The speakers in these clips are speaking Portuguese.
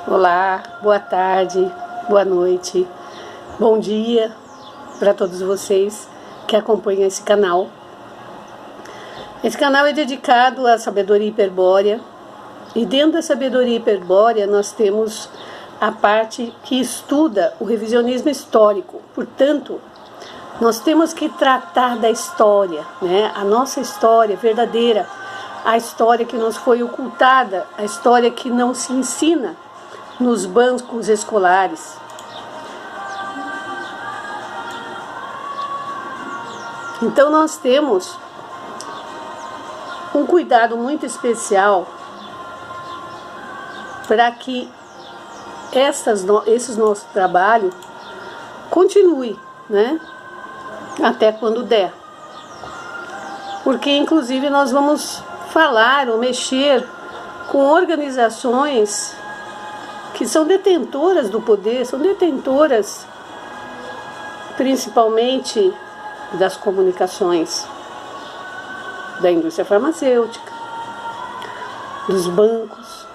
Olá, boa tarde, boa noite, bom dia para todos vocês que acompanham esse canal. Esse canal é dedicado à sabedoria hiperbórea e dentro da sabedoria hiperbórea nós temos a parte que estuda o revisionismo histórico. Portanto, nós temos que tratar da história, né? A nossa história verdadeira, a história que nos foi ocultada, a história que não se ensina nos bancos escolares. Então nós temos um cuidado muito especial para que esses nossos trabalhos continue, né? Até quando der. Porque inclusive nós vamos falar ou mexer com organizações que são detentoras do poder, são detentoras principalmente das comunicações, da indústria farmacêutica, dos bancos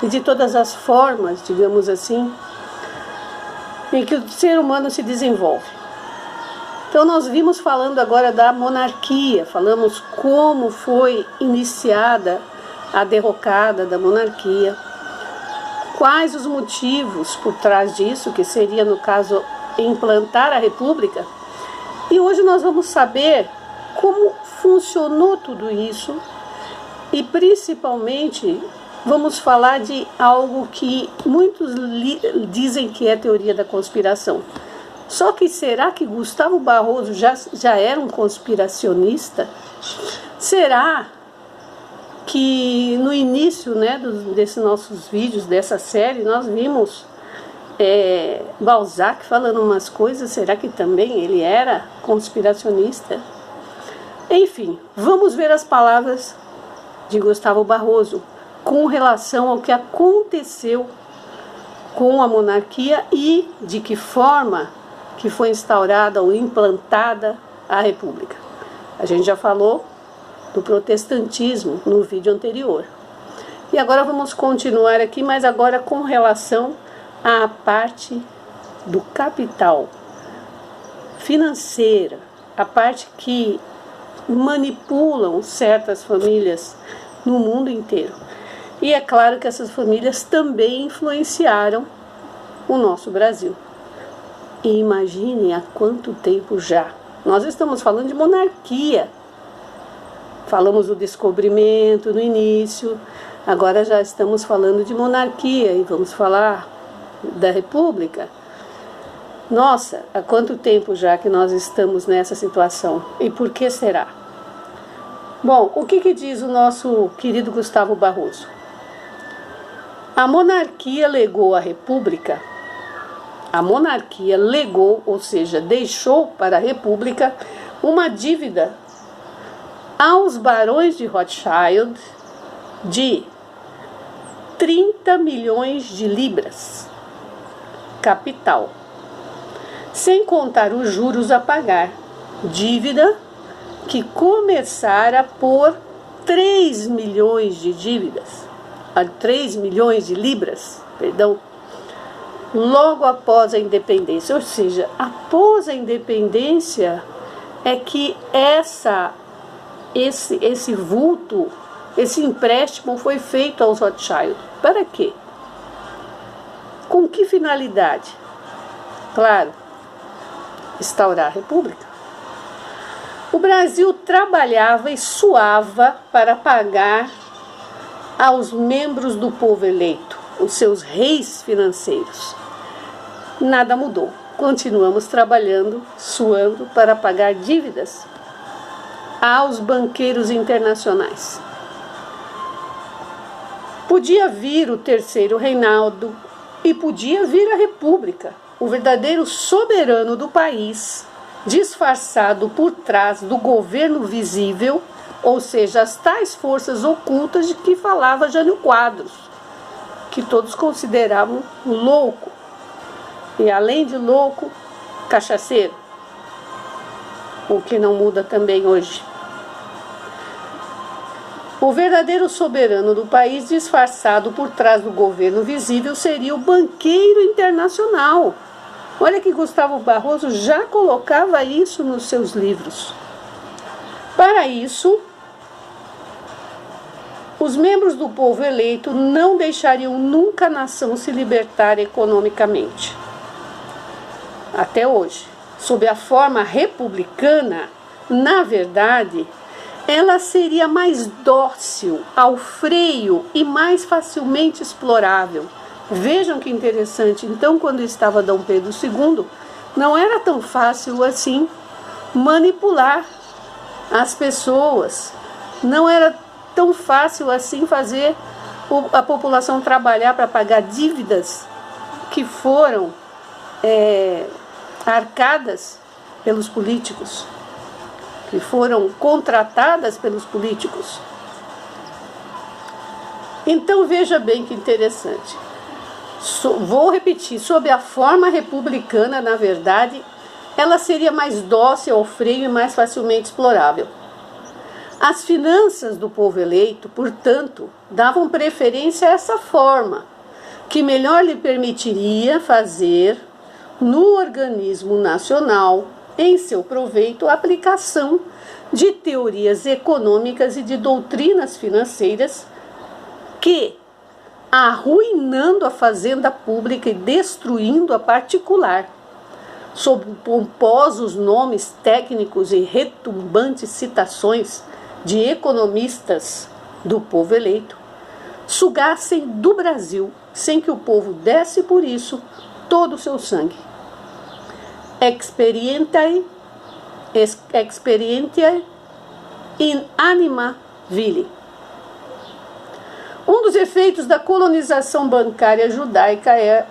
e de todas as formas, digamos assim, em que o ser humano se desenvolve. Então nós vimos falando agora da monarquia, falamos como foi iniciada a derrocada da monarquia, quais os motivos por trás disso, que seria, no caso, implantar a república. E hoje nós vamos saber como funcionou tudo isso e, principalmente, vamos falar de algo que muitos dizem que é teoria da conspiração. Só que será que Gustavo Barroso já era um conspiracionista? Será que no início, né, desses nossos vídeos, dessa série, nós vimos Balzac falando umas coisas? Será que também ele era conspiracionista? Enfim, vamos ver as palavras de Gustavo Barroso com relação ao que aconteceu com a monarquia e de que forma que foi instaurada ou implantada a república. A gente já falou do protestantismo no vídeo anterior. E agora vamos continuar aqui, mas agora com relação à parte do capital financeira, a parte que manipulam certas famílias no mundo inteiro. E é claro que essas famílias também influenciaram o nosso Brasil. E imagine há quanto tempo já. Nós estamos falando de monarquia. Falamos do descobrimento no início, agora já estamos falando de monarquia e vamos falar da república. Nossa, há quanto tempo já que nós estamos nessa situação? E por que será? Bom, o que diz o nosso querido Gustavo Barroso? A monarquia legou à república, ou seja, deixou para a república uma dívida aos barões de Rothschild de 30 milhões de libras, capital, sem contar os juros a pagar, dívida que começara por 3 milhões de dívidas, 3 milhões de libras, logo após a independência. Ou seja, após a independência é que esse vulto, esse empréstimo foi feito aos Rothschild. Para quê? Com que finalidade? Claro, instaurar a república. O Brasil trabalhava e suava para pagar aos membros do povo eleito, os seus reis financeiros. Nada mudou. Continuamos trabalhando, suando para pagar dívidas aos banqueiros internacionais. Podia vir o terceiro reinado e podia vir a república, o verdadeiro soberano do país, disfarçado por trás do governo visível, ou seja, as tais forças ocultas de que falava Jânio Quadros, que todos consideravam louco, e além de louco, cachaceiro, o que não muda também hoje. O verdadeiro soberano do país, disfarçado por trás do governo visível, seria o banqueiro internacional. Olha que Gustavo Barroso já colocava isso nos seus livros. Para isso, os membros do povo eleito não deixariam nunca a nação se libertar economicamente. Até hoje, sob a forma republicana, na verdade, ela seria mais dócil ao freio e mais facilmente explorável. Vejam que interessante. Então, quando estava Dom Pedro II, não era tão fácil assim manipular as pessoas. Não era tão fácil assim fazer a população trabalhar para pagar dívidas que foram arcadas pelos políticos, que foram contratadas pelos políticos. Então veja bem que interessante. Vou repetir, sob a forma republicana, na verdade, ela seria mais dócil ao freio e mais facilmente explorável. As finanças do povo eleito, portanto, davam preferência a essa forma, que melhor lhe permitiria fazer no organismo nacional, em seu proveito, a aplicação de teorias econômicas e de doutrinas financeiras que, arruinando a fazenda pública e destruindo a particular, sob pomposos nomes técnicos e retumbantes citações de economistas do povo eleito, sugassem do Brasil, sem que o povo desse por isso todo o seu sangue. Experientiae in anima vili. Um dos efeitos da colonização bancária judaica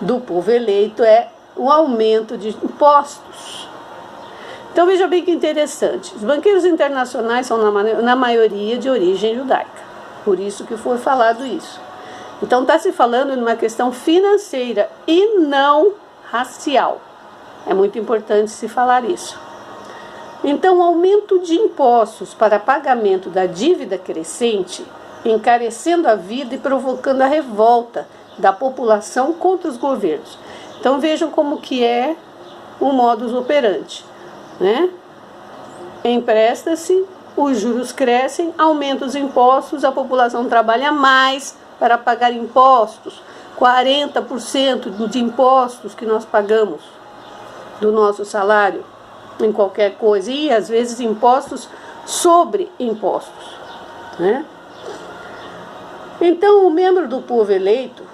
do povo eleito é o aumento de impostos. Então veja bem que interessante. Os banqueiros internacionais são na maioria de origem judaica. Por isso que foi falado isso. Então está se falando de uma questão financeira e não racial. É muito importante se falar isso. Então, o aumento de impostos para pagamento da dívida crescente, encarecendo a vida e provocando a revolta da população contra os governos. Então, vejam como que é o modus operandi, né? Empresta-se, os juros crescem, aumenta os impostos, a população trabalha mais para pagar impostos. 40% de impostos que nós pagamos do nosso salário em qualquer coisa, e às vezes impostos sobre impostos, né? Então, o membro do povo eleito,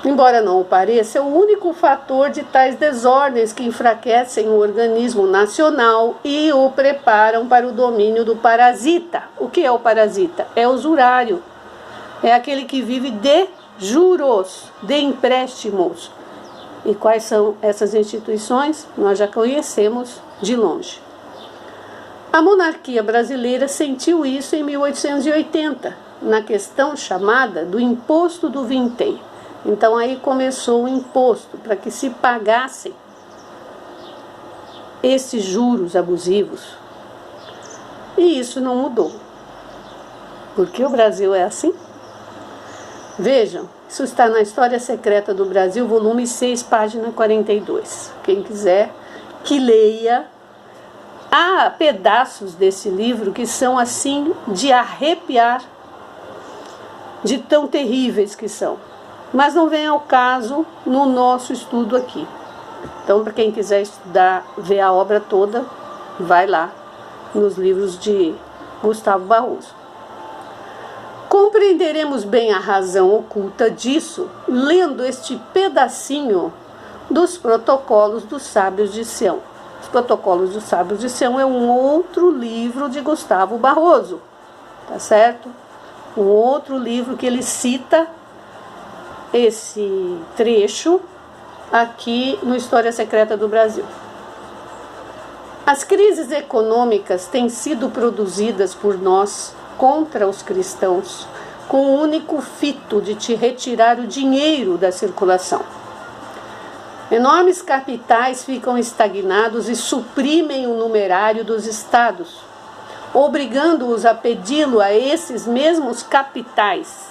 embora não o pareça, é o único fator de tais desordens que enfraquecem o organismo nacional e o preparam para o domínio do parasita. O que é o parasita? É o usurário, é aquele que vive de juros, de empréstimos. E quais são essas instituições? Nós já conhecemos de longe. A monarquia brasileira sentiu isso em 1880, na questão chamada do imposto do vintém. Então aí começou o imposto para que se pagassem esses juros abusivos. E isso não mudou. Porque o Brasil é assim. Vejam, isso está na História Secreta do Brasil, volume 6, página 42. Quem quiser que leia. Há pedaços desse livro que são assim de arrepiar, de tão terríveis que são. Mas não vem ao caso no nosso estudo aqui. Então, para quem quiser estudar, ver a obra toda, vai lá nos livros de Gustavo Barroso. Compreenderemos bem a razão oculta disso lendo este pedacinho dos Protocolos dos Sábios de Sião. Os Protocolos dos Sábios de Sião é um outro livro de Gustavo Barroso, tá certo? Um outro livro que ele cita esse trecho aqui no História Secreta do Brasil. As crises econômicas têm sido produzidas por nós contra os cristãos, com o único fito de te retirar o dinheiro da circulação. Enormes capitais ficam estagnados e suprimem o numerário dos estados, obrigando-os a pedi-lo a esses mesmos capitais.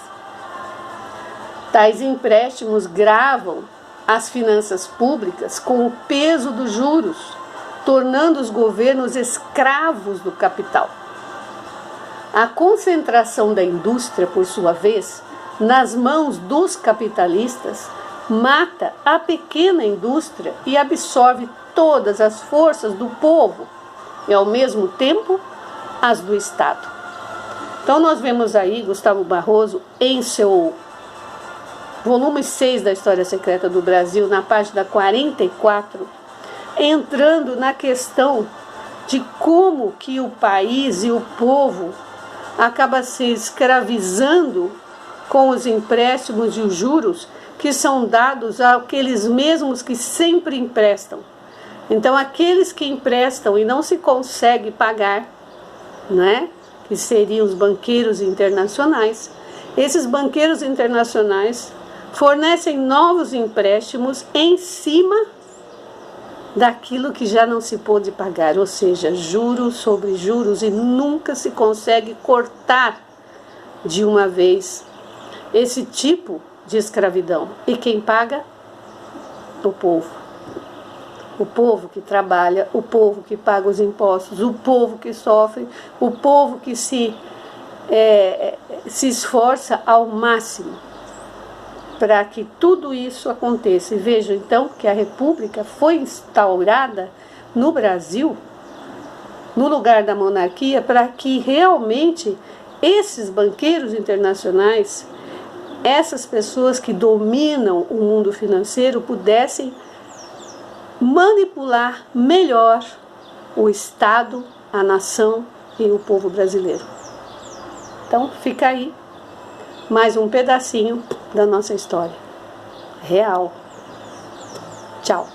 Tais empréstimos gravam as finanças públicas com o peso dos juros, tornando os governos escravos do capital. A concentração da indústria, por sua vez, nas mãos dos capitalistas, mata a pequena indústria e absorve todas as forças do povo e, ao mesmo tempo, as do Estado. Então, nós vemos aí Gustavo Barroso, em seu volume 6 da História Secreta do Brasil, na página 44, entrando na questão de como que o país e o povo acaba se escravizando com os empréstimos e os juros que são dados àqueles mesmos que sempre emprestam. Então, aqueles que emprestam e não se consegue pagar, né, que seriam os banqueiros internacionais, esses banqueiros internacionais fornecem novos empréstimos em cima daquilo que já não se pôde pagar, ou seja, juros sobre juros, e nunca se consegue cortar de uma vez esse tipo de escravidão. E quem paga? O povo. O povo que trabalha, o povo que paga os impostos, o povo que sofre, o povo que se esforça ao máximo para que tudo isso aconteça. E vejam então que a República foi instaurada no Brasil, no lugar da monarquia, para que realmente esses banqueiros internacionais, essas pessoas que dominam o mundo financeiro, pudessem manipular melhor o Estado, a nação e o povo brasileiro. Então fica aí mais um pedacinho da nossa história real. Tchau.